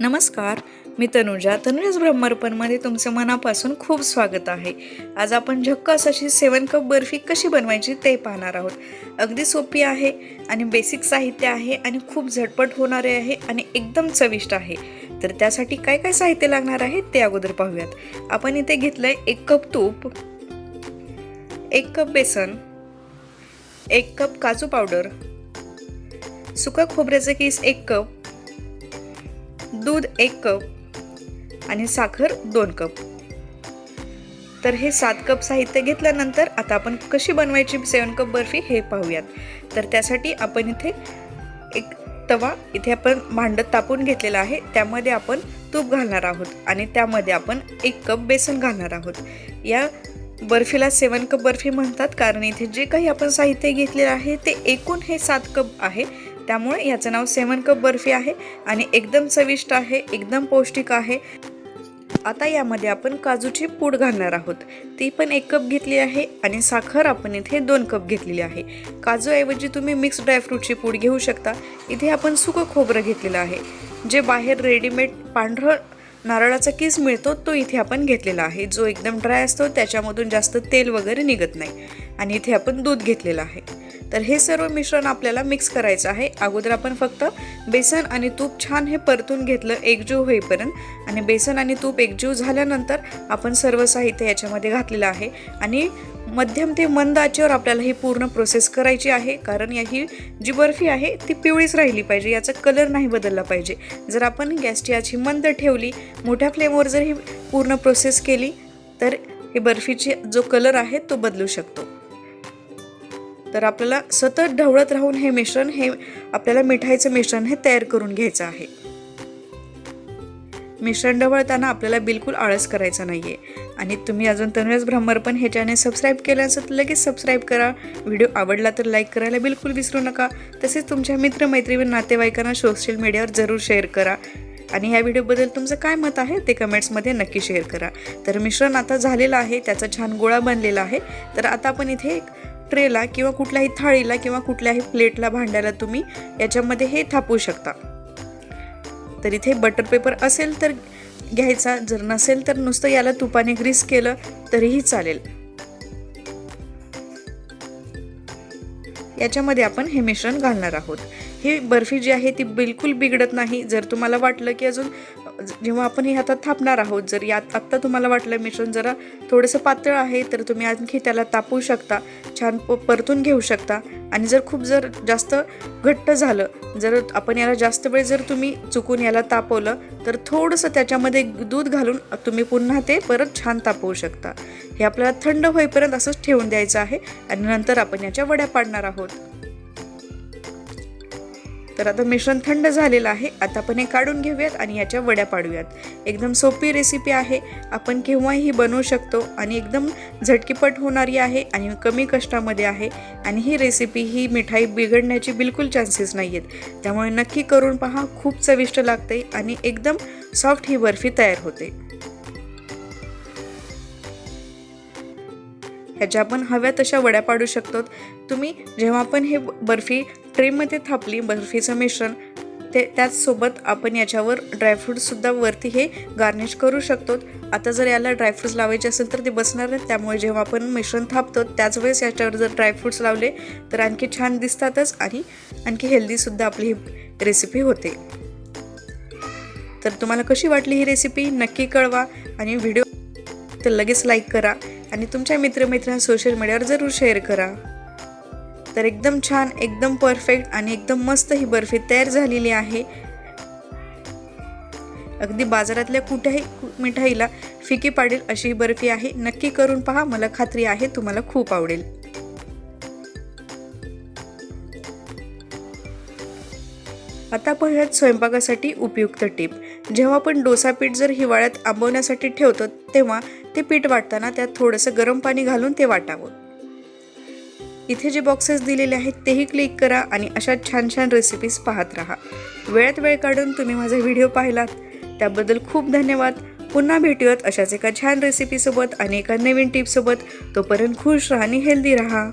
नमस्कार, मी तनुजाच ब्रह्मार्पणमध्ये तुमचं मनापासून खूप स्वागत आहे। आज आपण झक्कास अशी 7 कप बर्फी कशी बनवायची ते पाहणार आहोत। अगदी सोपी आहे आणि बेसिक साहित्य आहे आणि खूप झटपट होणारे आहे आणि एकदम चविष्ट आहे। तर त्यासाठी काय काय साहित्य लागणार आहे ते अगोदर पाहूयात। आपण इथे घेतलंय 1 कप तूप, 1 कप बेसन, 1 कप काजू पावडर, सुका खोबऱ्याचे किस 1 कप, दूध 1 कप आणि साखर 2 कप। तर हे 7 कप साहित्य घेतल्यानंतर आता आपण कशी बनवायची 7 कप बर्फी हे पाहूयात। तर त्यासाठी आपण इथे एक तवा इथे आपण भांड तापून घेतलेला आहे, त्यामध्ये आपण तूप घालणार आहोत आणि त्यामध्ये आपण 1 कप बेसन घालणार आहोत। या बर्फीला 7 कप बर्फी म्हणतात कारण इथे जे काही आपण साहित्य घेतलेले आहे ते एकूण हे 7 कप आहे, त्यामुळे याचं नाव 7 कप बर्फी आहे आणि एकदम चविष्ट आहे, एकदम पौष्टिक आहे। आता यामध्ये आपण काजूची पूड घालणार आहोत, ती पण 1 कप घेतली आहे आणि साखर आपण इथे 2 कप घेतलेली आहे। काजू ऐवजी तुम्ही मिक्स ड्रायफ्रूटची पूड घेऊ शकता। इथे आपण सुकं खोबरं घेतलेलं आहे, जे बाहेर रेडीमेड पांढरं नारळाचा किस मिळतो तो इथे आपण घेतलेला आहे, जो एकदम ड्राय असतो, त्याच्यामधून जास्त तेल वगैरे निघत नाही। आणि इथे आपण दूध घेतलेलं आहे। तर हे सर्व मिश्रण आपल्याला मिक्स करायचं आहे। अगोदर आपण फक्त बेसन आणि तूप छान हे परतून घेतलं एकजीव होईपर्यंत आणि बेसन आणि तूप एकजीव झाल्यानंतर आपण सर्व साहित्य याच्यामध्ये घातलेलं आहे आणि मध्यम ते मंद आचेवर आपल्याला ही पूर्ण प्रोसेस करायची आहे, कारण ही जी बर्फी आहे ती पिवळीच राहिली पाहिजे, याचा कलर नाही बदलला पाहिजे। जर आपण गॅसची आची मंद ठेवली, मोठ्या फ्लेमवर जर ही पूर्ण प्रोसेस केली तर ही बर्फीची जो कलर आहे तो बदलू शकतो। तर आपल्याला सतत ढवळत राहून हे मिश्रण आपल्याला मिठाईचं मिश्रण हे तयार करून घ्यायचं आहे। मिश्रण ढवळताना आपल्याला बिलकुल आळस करायचा नाहीये। आणि तुम्ही अजून तनुजाच ब्रह्मार्पण हे चॅनल सबस्क्राईब केलं असेल तर लगेच सबस्क्राईब करा। व्हिडिओ आवडला तर लाईक करायला बिलकुल विसरू नका। तसेच तुमच्या मित्रमैत्रिणी व नातेवाईकांना सोशल मीडियावर जरूर शेअर करा आणि ह्या व्हिडिओबद्दल तुमचं काय मत आहे ते कमेंट्समध्ये नक्की शेअर करा। तर मिश्रण आता झालेलं आहे, त्याचा छान गोळा बनलेला आहे। तर आता आपण इथे ट्रेला किंवा कुठल्याही थाळीला किंवा कुठल्याही प्लेटला भांड्याला तुम्ही याच्यामध्ये हे थापू शकता। तर इथे बटर पेपर असेल तर घ्यायचा, जर नसेल तर नुसतं याला तुपाने ग्रीस केलं तरीही चालेल। याच्यामध्ये आपण हे मिश्रण घालणार आहोत। ही बर्फी जी आहे ती बिलकुल बिघडत नाही। जर तुम्हाला वाटलं की अजून जेव्हा आपण हे हातात थापणार आहोत, जर यात आत्ता तुम्हाला वाटलं मिश्रण जरा थोडंसं पातळ आहे तर तुम्ही आणखी त्याला तापवू शकता, छान परतून घेऊ शकता। आणि जर खूप जास्त घट्ट झालं, जर आपण याला जास्त वेळ जर तुम्ही चुकून याला तापवलं तर थोडंसं त्याच्यामध्ये दूध घालून तुम्ही पुन्हा ते परत छान तापवू शकता। हे आपल्याला थंड होईपर्यंत असंच ठेवून द्यायचं आहे आणि नंतर आपण याच्या वड्या पाडणार आहोत। तर आता मिश्रण थंड झालेलं आहे, आता आपण हे काढून घेऊयात आणि याच्या वड्या पाडूयात। एकदम सोपी रेसिपी आहे, आपण केव्हाही बनवू शकतो आणि एकदम झटकीपट होणारी आहे आणि कमी कष्टामध्ये आहे। आणि ही रेसिपी ही मिठाई बिघडण्याची बिलकुल चान्सेस नाही आहेत, त्यामुळे नक्की करून पहा, खूप चविष्ट लागते आणि एकदम सॉफ्ट ही बर्फी तयार होते। ह्याच्या आपण हव्या तशा वड्या पाडू शकतो। तुम्ही जेव्हा आपण हे बर्फी ट्रेमध्ये थापली बर्फीचं मिश्रण, त्याचसोबत आपण याच्यावर ड्रायफ्रूट सुद्धा वरती हे गार्निश करू शकतो। आता जर याला ड्रायफ्रूट्स लावायचे असेल तर ते बसणार नाही, त्यामुळे जेव्हा आपण मिश्रण थापतो त्याच वेळेस याच्यावर जर ड्रायफ्रूट्स लावले तर आणखी छान दिसतातच आणि आणखी हेल्दी सुद्धा आपली ही रेसिपी होते। तर तुम्हाला कशी वाटली ही रेसिपी नक्की कळवा आणि व्हिडिओ तर लगेच लाईक करा आणि तुमच्या मित्रमैत्रिणी सोशल मीडियावर जरूर शेअर करा। तर एकदम छान, एकदम परफेक्ट आणि एकदम मस्त ही बर्फी तयार झालेली आहे। अगदी बाजारातल्या कुठल्याही मिठाईला फिकी पाडेल अशी ही बर्फी आहे। नक्की करून पहा, मला खात्री आहे तुम्हाला खूप आवडेल। आता पाहूयात स्वयंपाकासाठी उपयुक्त टिप। जेव्हा आपण डोसा पीठ जर हिवाळ्यात आंबवण्यासाठी ठेवतो तेव्हा ते पीठ वाटताना त्यात थोडंसं गरम पाणी घालून ते वाटावं। इथे जे बॉक्सेस दिलेले आहेत तेही क्लिक करा आणि अशा छान छान रेसिपीज पाहत राहा। वेळात वेळ काढून तुम्ही माझा व्हिडिओ पाहिलात त्याबद्दल खूप धन्यवाद। पुन्हा भेटूयात अशाच एका छान रेसिपीसोबत आणि एका नवीन टिपसोबत। तोपर्यंत खुश राहा आणि हेल्दी राहा।